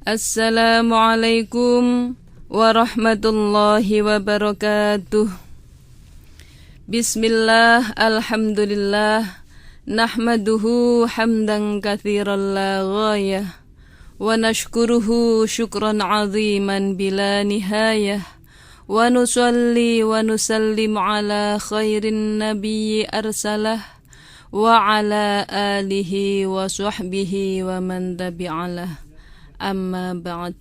Assalamualaikum warahmatullahi wabarakatuh. Bismillah, alhamdulillah, nahmaduhu hamdan katsiran la ghayah, wa nashkuruhu syukran aziman bila nihayah, wa nusalli wa nusallim ala khairin nabiyyi arsalah, wa ala alihi wa sahbihi wa man tabi'alah. Amma ba'd.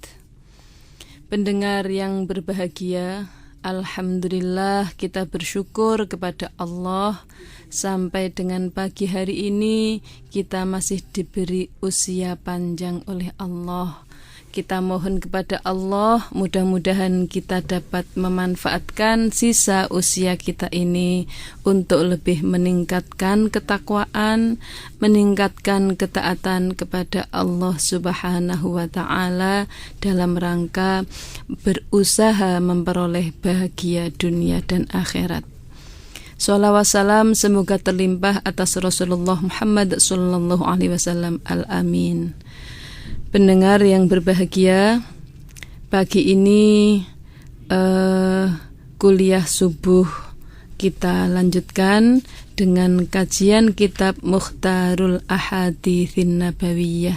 Pendengar yang berbahagia, alhamdulillah kita bersyukur kepada Allah sampai dengan pagi hari ini kita masih diberi usia panjang oleh Allah. Kita mohon kepada Allah mudah-mudahan kita dapat memanfaatkan sisa usia kita ini untuk lebih meningkatkan ketakwaan, meningkatkan ketaatan kepada Allah Subhanahu wa ta'ala dalam rangka berusaha memperoleh bahagia dunia dan akhirat. Shalawat salam semoga terlimpah atas Rasulullah Muhammad sallallahu alaihi wasallam. Al-amin. Pendengar yang berbahagia, pagi ini kuliah subuh kita lanjutkan dengan kajian kitab Mukhtarul Ahaditsin Nabawiyah.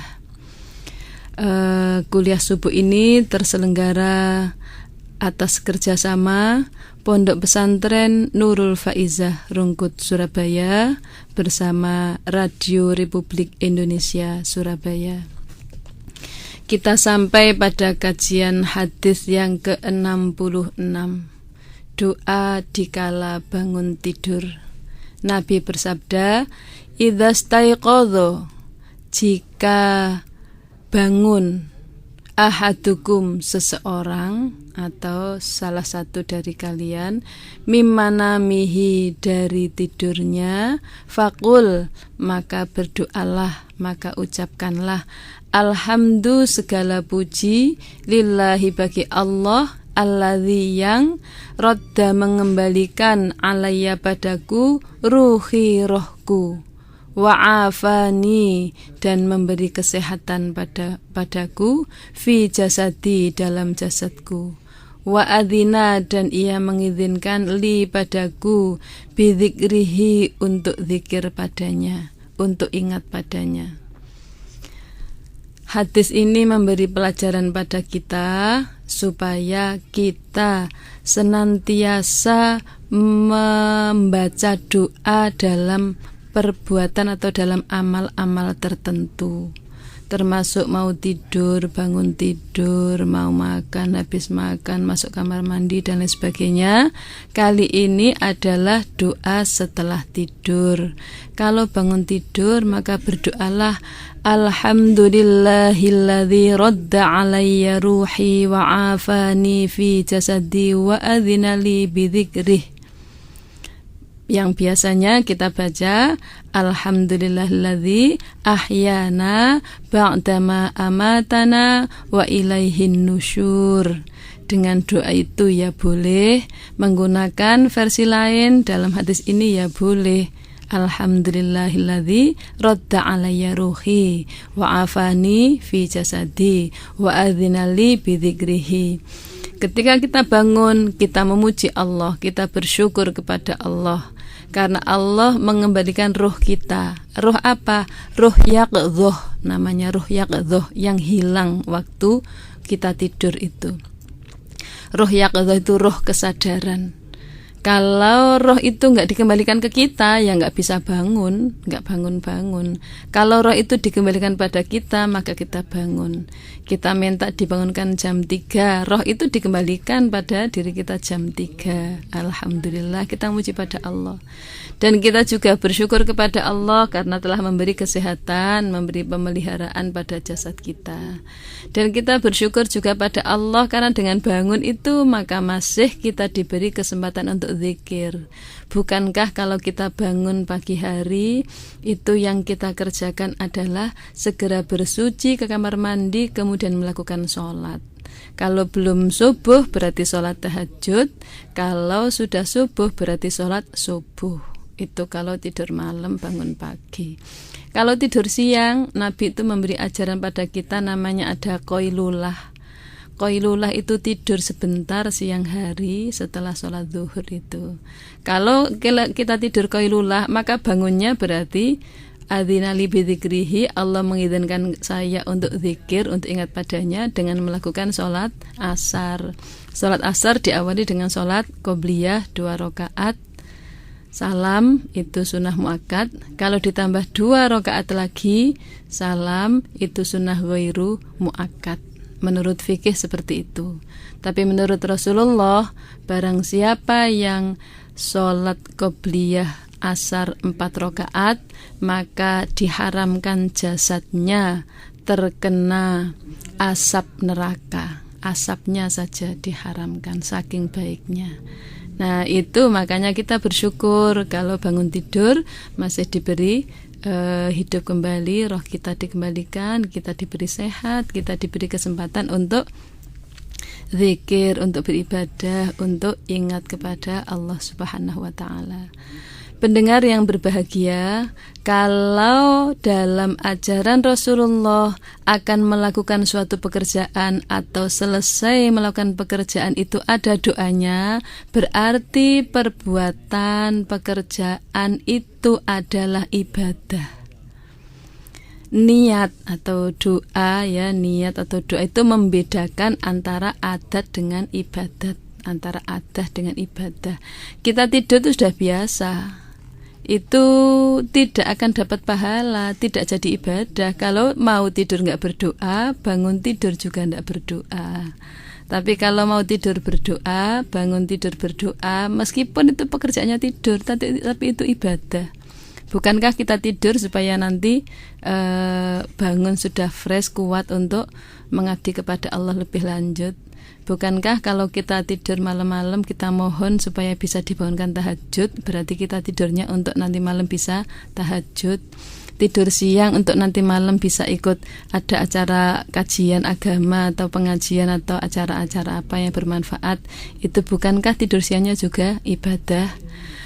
Kuliah subuh ini terselenggara atas kerjasama Pondok Pesantren Nurul Faizah Rungkut Surabaya bersama Radio Republik Indonesia Surabaya. Kita sampai pada kajian hadis yang ke-66, doa dikala bangun tidur. Nabi bersabda, "Idza staiqadha," jika bangun ahadukum seseorang atau salah satu dari kalian, mimana mihi dari tidurnya, faqul, maka berdoalah, maka ucapkanlah, alhamdu segala puji, lillahi bagi Allah, alladzi yang rodda mengembalikan alaiya padaku, ruhi rohku, wa'afani dan memberi kesehatan padaku, fi jasadi dalam jasadku, wa'adina dan ia mengizinkan li padaku, bidzikrihi untuk zikir padanya, untuk ingat padanya. Hadis ini memberi pelajaran pada kita supaya kita senantiasa membaca doa dalam perbuatan atau dalam amal-amal tertentu, termasuk mau tidur, bangun tidur, mau makan, habis makan, masuk kamar mandi dan lain sebagainya. Kali ini adalah doa setelah tidur. Kalau bangun tidur maka berdoalah, alhamdulillahilladzi radda alayya ruhi wa afani fi jasadi wa adzina li bidzikrih. Yang biasanya kita baca, alhamdulillahilladzi ahyana ba'dama amatana wa ilaihin nusyur. Dengan doa itu ya boleh, menggunakan versi lain dalam hadis ini ya boleh, alhamdulillahilladzi radda alayya ruhi wa afani fi jasadi wa adzina li bidzikrihi. Ketika kita bangun, kita memuji Allah, kita bersyukur kepada Allah karena Allah mengembalikan roh kita. Roh apa? Roh yaqdhah, namanya roh yaqdhah, yang hilang waktu kita tidur itu. Roh yaqdhah itu roh kesadaran. Kalau roh itu nggak dikembalikan ke kita, ya nggak bisa bangun, nggak bangun-bangun. Kalau roh itu dikembalikan pada kita, maka kita bangun. Kita minta dibangunkan jam 3, roh itu dikembalikan pada diri kita jam 3. Alhamdulillah, kita memuji pada Allah. Dan kita juga bersyukur kepada Allah karena telah memberi kesehatan, memberi pemeliharaan pada jasad kita. Dan kita bersyukur juga pada Allah karena dengan bangun itu maka masih kita diberi kesempatan untuk zikir. Bukankah kalau kita bangun pagi hari, itu yang kita kerjakan adalah segera bersuci ke kamar mandi, kemudian melakukan sholat. Kalau belum subuh berarti sholat tahajud, kalau sudah subuh berarti sholat subuh. Itu kalau tidur malam bangun pagi. Kalau tidur siang, Nabi itu memberi ajaran pada kita namanya ada qailulah. Qailulah itu tidur sebentar siang hari setelah sholat zuhur itu. Kalau kita tidur qailulah, maka bangunnya berarti adzina li bidzikrihi, Allah mengizinkan saya untuk zikir, untuk ingat padanya dengan melakukan sholat asar. Sholat asar diawali dengan sholat qobliyah 2 rakaat. Salam itu sunnah muakkad. Kalau ditambah 2 rakaat lagi, salam itu sunnah ghairu muakkad. Menurut fikih seperti itu. Tapi menurut Rasulullah, barang siapa yang sholat qobliyah asar 4 rakaat, maka diharamkan jasadnya terkena asap neraka. Asapnya saja diharamkan, saking baiknya. Nah itu makanya kita bersyukur kalau bangun tidur masih diberi hidup kembali, roh kita dikembalikan, kita diberi sehat, kita diberi kesempatan untuk zikir, untuk beribadah, untuk ingat kepada Allah Subhanahu wa ta'ala. Pendengar yang berbahagia, kalau dalam ajaran Rasulullah akan melakukan suatu pekerjaan atau selesai melakukan pekerjaan itu ada doanya, berarti perbuatan pekerjaan itu adalah ibadah. Niat atau doa niat atau doa itu membedakan antara adat dengan ibadat, antara adat dengan ibadah. Kita tidur itu sudah biasa, itu tidak akan dapat pahala, tidak jadi ibadah. Kalau mau tidur nggak berdoa, bangun tidur juga nggak berdoa. Tapi kalau mau tidur berdoa, bangun tidur berdoa, meskipun itu pekerjaannya tidur, tapi itu ibadah. Bukankah kita tidur supaya nanti bangun sudah fresh, kuat untuk mengabdi kepada Allah lebih lanjut? Bukankah kalau kita tidur malam-malam kita mohon supaya bisa dibangunkan tahajud, berarti kita tidurnya untuk nanti malam bisa tahajud. Tidur siang untuk nanti malam bisa ikut ada acara kajian agama atau pengajian atau acara-acara apa yang bermanfaat. Itu bukankah tidur siangnya juga ibadah?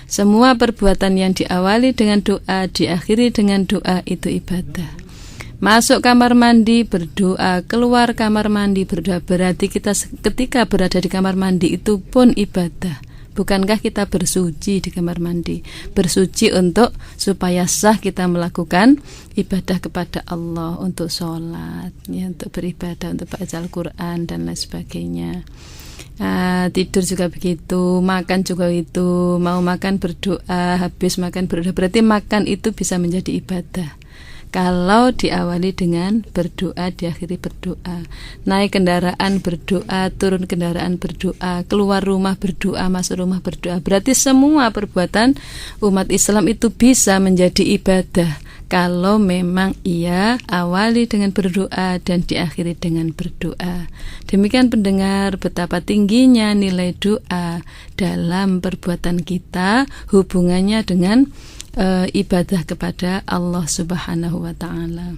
Semua perbuatan yang diawali dengan doa, diakhiri dengan doa itu ibadah. Masuk kamar mandi berdoa, keluar kamar mandi berdoa, berarti kita ketika berada di kamar mandi itu pun ibadah. Bukankah kita bersuci di kamar mandi? Bersuci untuk supaya sah kita melakukan ibadah kepada Allah, untuk sholat, untuk beribadah, untuk baca Al-Quran dan lain sebagainya. Tidur juga begitu, makan juga itu, mau makan berdoa, habis makan berdoa, berarti makan itu bisa menjadi ibadah. Kalau diawali dengan berdoa, diakhiri berdoa. Naik kendaraan berdoa, turun kendaraan berdoa, keluar rumah berdoa, masuk rumah berdoa. Berarti semua perbuatan umat Islam itu bisa menjadi ibadah kalau memang ia awali dengan berdoa dan diakhiri dengan berdoa. Demikian pendengar, betapa tingginya nilai doa dalam perbuatan kita, hubungannya dengan ibadah kepada Allah Subhanahu wa ta'ala.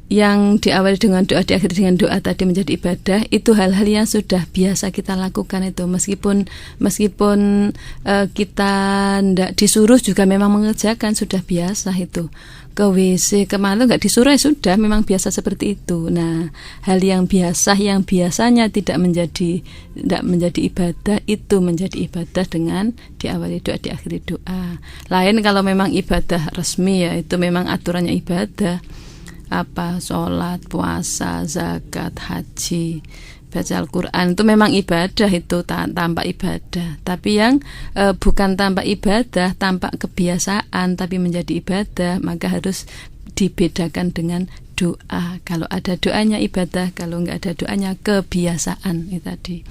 Yang diawali dengan doa, diakhiri dengan doa tadi menjadi ibadah, itu hal-hal yang sudah biasa kita lakukan itu, meskipun kita tidak disuruh juga memang mengerjakan, sudah biasa itu. Ke WC, kemana nggak disuruh ya sudah, memang biasa seperti itu. Nah, hal yang biasa yang biasanya tidak menjadi ibadah itu menjadi ibadah dengan diawali doa, diakhiri doa. Lain kalau memang ibadah resmi ya itu memang aturannya ibadah. Apa sholat, puasa, zakat, haji, baca Al-Quran itu memang ibadah, itu tanpa ibadah. Tapi yang bukan tanpa ibadah, tanpa kebiasaan tapi menjadi ibadah, maka harus dibedakan dengan doa. Kalau ada doanya ibadah, kalau nggak ada doanya kebiasaan. Itu tadi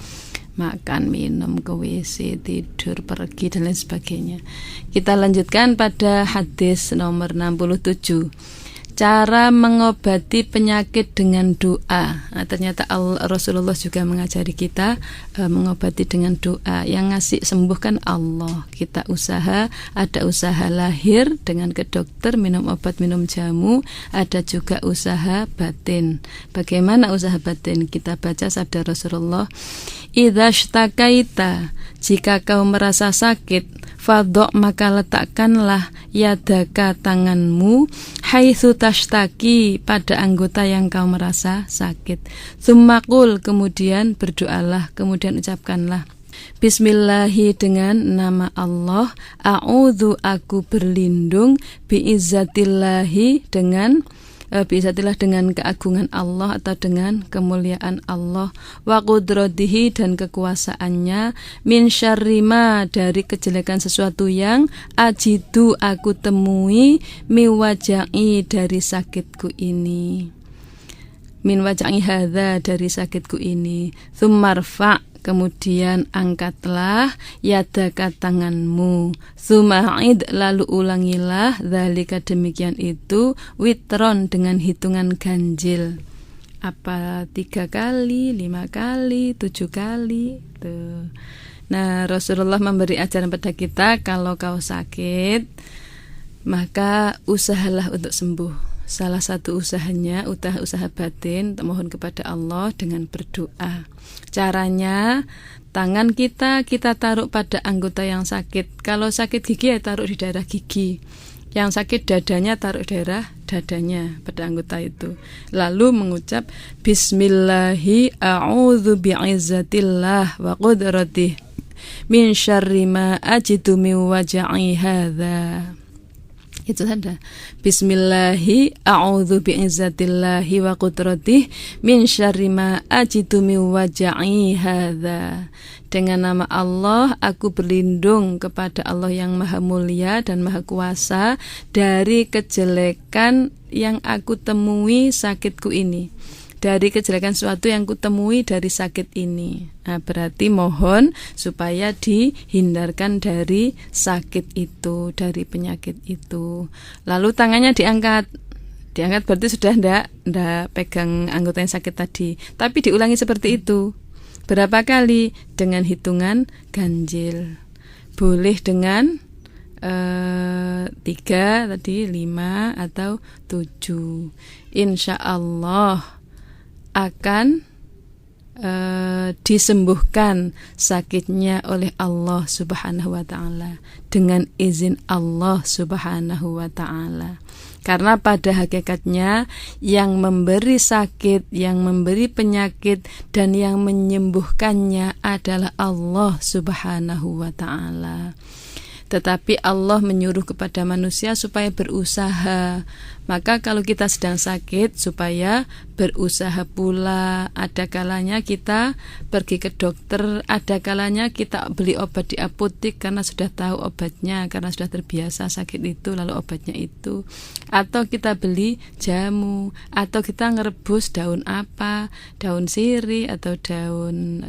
makan, minum, ke WC, tidur, pergi dan lain sebagainya. Kita lanjutkan pada hadis nomor 67. cara mengobati penyakit dengan doa. Nah, ternyata Rasulullah juga mengajari kita mengobati dengan doa. Yang ngasih sembuhkan Allah. Kita usaha, ada usaha lahir dengan ke dokter, minum obat, minum jamu, ada juga usaha batin. Bagaimana usaha batin? Kita baca sabda Rasulullah, idza shtakaita, jika kau merasa sakit, fadok maka letakkanlah yadaka tanganmu haitsu tashtaki pada anggota yang kau merasa sakit. Tsummakul, kemudian berdoalah, kemudian ucapkanlah Bismillahi, dengan nama Allah, a'udzu, aku berlindung, biizzatillahi, dengan biizatillah, dengan keagungan Allah atau dengan kemuliaan Allah, wa qudratihi, dan kekuasaannya, min syarri ma, dari kejelekan sesuatu yang ajidu, aku temui, mi waja'i, dari sakitku ini, min waja'i hadza, dari sakitku ini, tsummarfa, kemudian angkatlah yadaka, tanganmu, tsuma'id, lalu ulangilah, dzalika, demikian itu, witron, dengan hitungan ganjil. Apa 3 kali, 5 kali, 7 kali tuh. Nah, Rasulullah memberi ajaran pada kita, kalau kau sakit maka usahalah untuk sembuh. Salah satu usahanya usaha batin, mohon kepada Allah dengan berdoa. Caranya, tangan kita taruh pada anggota yang sakit. Kalau sakit gigi ya taruh di daerah gigi. Yang sakit dadanya taruh daerah dadanya pada anggota itu. Lalu mengucap Bismillahi a'udzu bi'izzatillah wa qudratihi min syarri ma ajidu min waja'i hadza. Itu saja. Bismillahi a'udzu bi'izzatillahi wa qudratihi min syarri ma ajidu min waja'i hadza. Dengan nama Allah, aku berlindung kepada Allah yang Maha Mulia dan Maha Kuasa dari kejelekan yang aku temui sakitku ini. Dari kejelekan sesuatu yang kutemui dari sakit ini. Nah, berarti mohon supaya dihindarkan dari sakit itu, dari penyakit itu. Lalu tangannya diangkat berarti sudah ndak pegang anggota yang sakit tadi. Tapi diulangi seperti itu. Berapa kali? Dengan hitungan ganjil. Boleh dengan 3 tadi, 5 atau 7. Insya Allah akan disembuhkan sakitnya oleh Allah Subhanahu wa ta'ala, dengan izin Allah Subhanahu wa ta'ala. Karena pada hakikatnya yang memberi sakit, yang memberi penyakit, dan yang menyembuhkannya adalah Allah Subhanahu wa ta'ala. Tetapi Allah menyuruh kepada manusia supaya berusaha. Maka kalau kita sedang sakit, supaya berusaha pula. Ada kalanya kita pergi ke dokter, ada kalanya kita beli obat di apotek karena sudah tahu obatnya, karena sudah terbiasa sakit itu, lalu obatnya itu. Atau kita beli jamu, atau kita ngerebus daun apa, daun sirih atau daun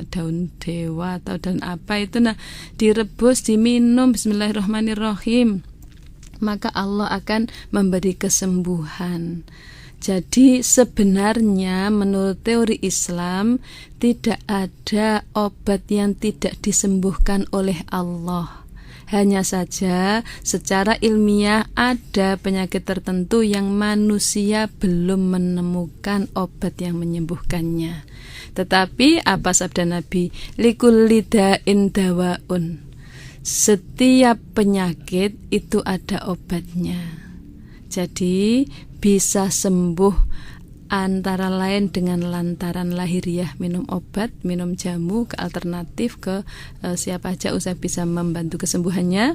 dewa atau daun apa itu. Nah, direbus, diminum, bismillahirrahmanirrahim, maka Allah akan memberi kesembuhan. Jadi sebenarnya menurut teori Islam tidak ada obat yang tidak disembuhkan oleh Allah. Hanya saja secara ilmiah ada penyakit tertentu yang manusia belum menemukan obat yang menyembuhkannya. Tetapi apa sabda Nabi? Likulli da'in dawaun. Setiap penyakit itu ada obatnya. Jadi bisa sembuh antara lain dengan lantaran lahiriah, minum obat, minum jamu, ke alternatif ke siapa aja usaha bisa membantu kesembuhannya.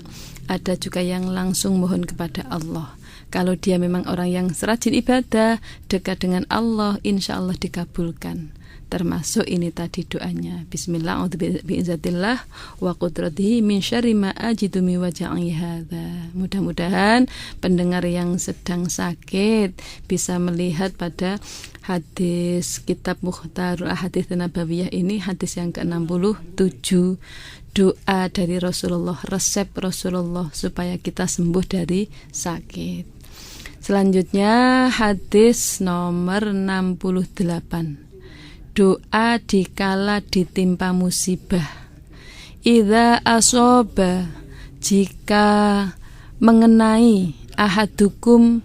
Ada juga yang langsung mohon kepada Allah. Kalau dia memang orang yang serajin ibadah, dekat dengan Allah, insya Allah dikabulkan. Termasuk ini tadi doanya, Bismillah a'udzu bi'izzatillah wa qudratihi min syarri ma ajidu min waja'i hadza. Mudah-mudahan pendengar yang sedang sakit bisa melihat pada hadis kitab Mukhtarul Ahadits Nabawiyah ini, hadis yang ke-67, doa dari Rasulullah, resep Rasulullah supaya kita sembuh dari sakit. Selanjutnya hadis nomor 68. Doa dikala ditimpa musibah. Idza asoba, jika mengenai ahadukum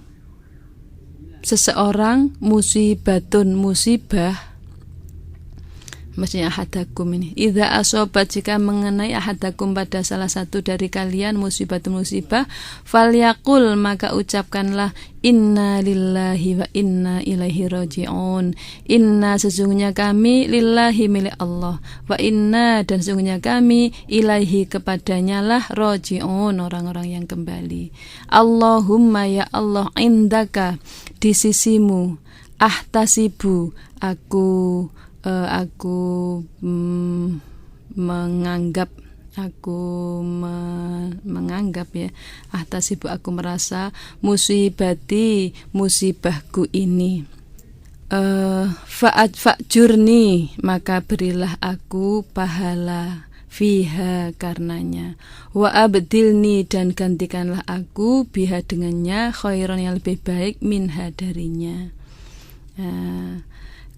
seseorang musibatun musibah, maksudnya ahadakum ini. Idza asoba, jika mengenai ahadakum pada salah satu dari kalian musibatun musibah, falyaqul, maka ucapkanlah inna lillahi wa inna ilaihi raji'un. Inna, sesungguhnya kami, lillahi milik Allah, wa inna, dan sesungguhnya kami, ilaihi, kepadanya lah, raji'un, orang-orang yang kembali. Allahumma, ya Allah, indaka, di sisimu, ahtasibu, aku menganggap ya, ahtasibu, aku merasa, musibati, musibahku ini, fa'jurni, maka berilah aku pahala, fiha, karenanya, wa abdilni, dan gantikanlah aku, biha, dengannya, khairan, yang lebih baik, minha, darinya.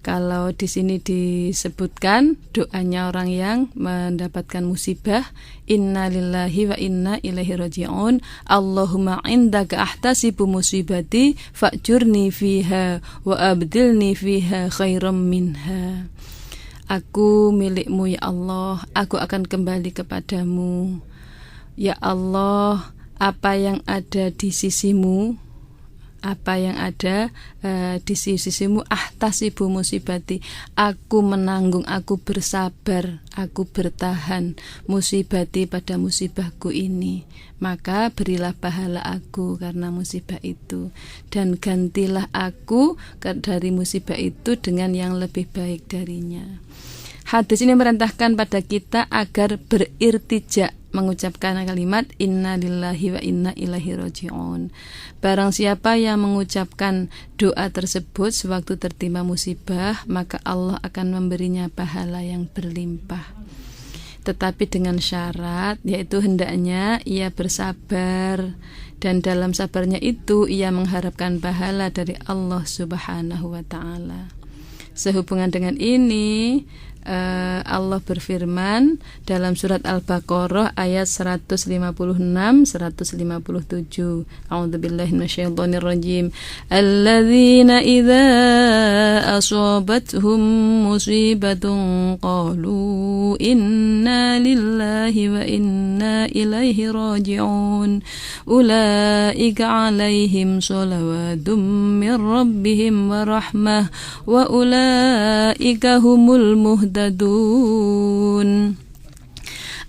Kalau di sini disebutkan doanya orang yang mendapatkan musibah, inna lillahi wa inna ilaihi raji'un. Allahumma indaka ahtasibu musibati fa'jurni fiha wa abdilni fiha khairam minha. Aku milikmu ya Allah, aku akan kembali kepadamu. Ya Allah, apa yang ada di sisimu, apa yang ada di sisimu, ahtasibu musibati, aku menanggung, aku bersabar, aku bertahan, musibati, pada musibahku ini, maka berilah pahala aku karena musibah itu, dan gantilah aku dari musibah itu dengan yang lebih baik darinya. Hadis ini merintahkan pada kita agar berirtija, mengucapkan kalimat inna lillahi wa inna ilaihi raji'un. Barang siapa yang mengucapkan doa tersebut sewaktu tertimpa musibah, maka Allah akan memberinya pahala yang berlimpah. Tetapi dengan syarat, yaitu hendaknya ia bersabar, dan dalam sabarnya itu ia mengharapkan pahala dari Allah Subhanahu wa ta'ala. Sehubungan dengan ini, Allah berfirman dalam surat Al-Baqarah ayat 156 157. A'udzubillahi minasyaitonir rajim. Alladzina idza asabathum musibatun qalu inna lillahi wa inna ilaihi raji'un. Ulaika 'alaihim shalawatun mir rabbihim wa rahmah wa ulaika humul muhtadun.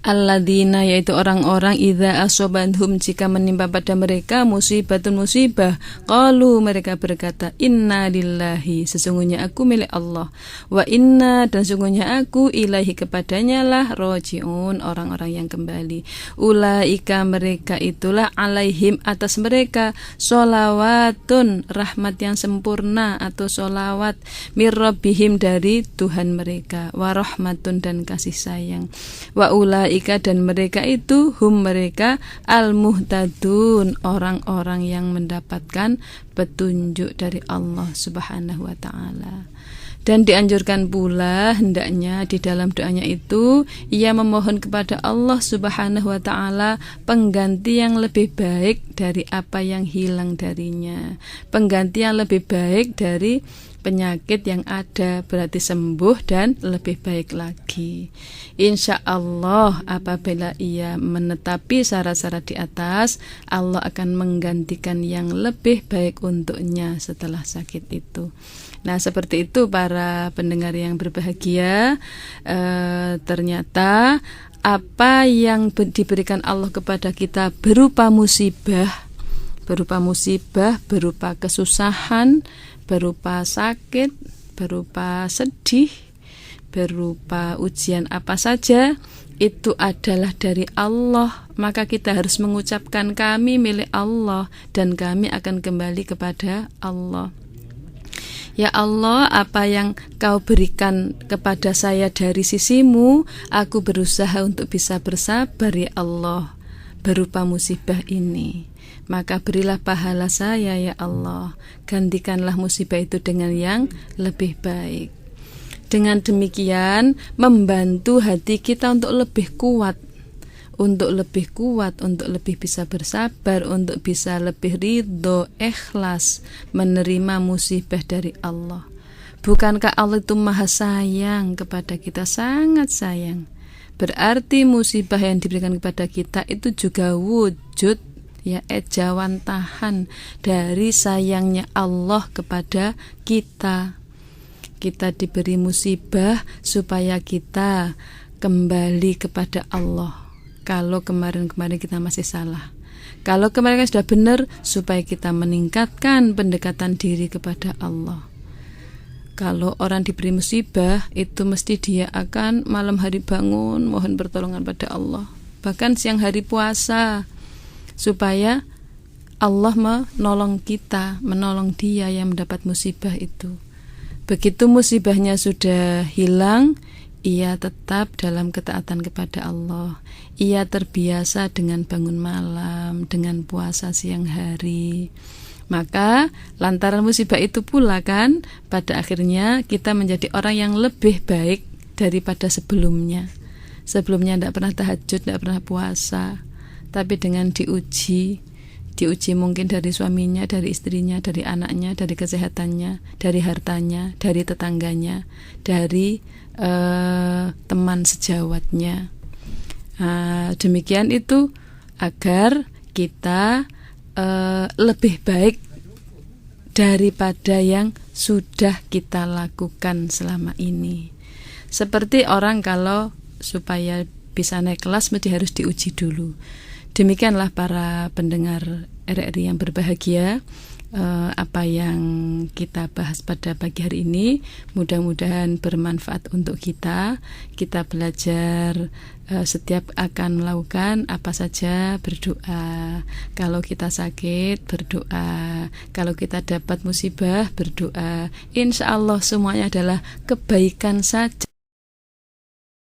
Alladzina, yaitu orang-orang, idza asobanhum, jika menimpa pada mereka musibatun musibah, qalu, mereka berkata, inna lillahi, sesungguhnya aku milik Allah, wa inna, dan sesungguhnya aku, ilaihi, kepadanya lah, raji'un, orang-orang yang kembali. Ulaika, mereka itulah, alaihim, atas mereka, sholawatun, rahmat yang sempurna atau sholawat, mir rabbihim, dari Tuhan mereka, wa rahmatun, dan kasih sayang, wa ulaika, dan mereka itu, hum, mereka, al-muhtadun, orang-orang yang mendapatkan petunjuk dari Allah Subhanahu wa ta'ala. Dan dianjurkan pula hendaknya di dalam doanya itu ia memohon kepada Allah Subhanahu wa ta'ala pengganti yang lebih baik dari apa yang hilang darinya, pengganti yang lebih baik dari penyakit yang ada, berarti sembuh dan lebih baik lagi. Insya Allah apabila ia menetapi syarat-syarat di atas, Allah akan menggantikan yang lebih baik untuknya setelah sakit itu. Nah, seperti itu para pendengar yang berbahagia. Ternyata apa yang diberikan Allah kepada kita berupa musibah, berupa kesusahan, berupa sakit, berupa sedih, berupa ujian apa saja, itu adalah dari Allah. Maka kita harus mengucapkan kami milik Allah dan kami akan kembali kepada Allah. Ya Allah, apa yang Kau berikan kepada saya dari sisimu, aku berusaha untuk bisa bersabar ya Allah. berupa musibah ini. Maka berilah pahala saya ya Allah, gantikanlah musibah itu dengan yang lebih baik. Dengan demikian membantu hati kita untuk lebih kuat, untuk lebih bisa bersabar, untuk bisa lebih ridho, ikhlas menerima musibah dari Allah. Bukankah Allah itu maha sayang kepada kita, sangat sayang. Berarti musibah yang diberikan kepada kita itu juga wujud, ya, ejawantahan dari sayangnya Allah kepada kita. Kita diberi musibah supaya kita kembali kepada Allah. Kalau kemarin-kemarin kita masih salah, kalau kemarin sudah benar, supaya kita meningkatkan pendekatan diri kepada Allah. Kalau orang diberi musibah, itu mesti dia akan malam hari bangun mohon pertolongan pada Allah, bahkan siang hari puasa, supaya Allah menolong kita, menolong dia yang mendapat musibah itu. Begitu musibahnya sudah hilang, ia tetap dalam ketaatan kepada Allah. Ia terbiasa dengan bangun malam, dengan puasa siang hari. Maka lantaran musibah itu pula kan, pada akhirnya kita menjadi orang yang lebih baik daripada sebelumnya. Sebelumnya tidak pernah tahajud, tidak pernah puasa, tapi dengan diuji mungkin dari suaminya, dari istrinya, dari anaknya, dari kesehatannya, dari hartanya, dari tetangganya, dari teman sejawatnya. Demikian itu agar kita lebih baik daripada yang sudah kita lakukan selama ini. Seperti orang kalau supaya bisa naik kelas mesti harus diuji dulu. Demikianlah para pendengar RRI yang berbahagia, apa yang kita bahas pada pagi hari ini mudah-mudahan bermanfaat untuk kita. Kita belajar setiap akan melakukan apa saja berdoa. Kalau kita sakit berdoa, kalau kita dapat musibah berdoa. Insya Allah semuanya adalah kebaikan saja.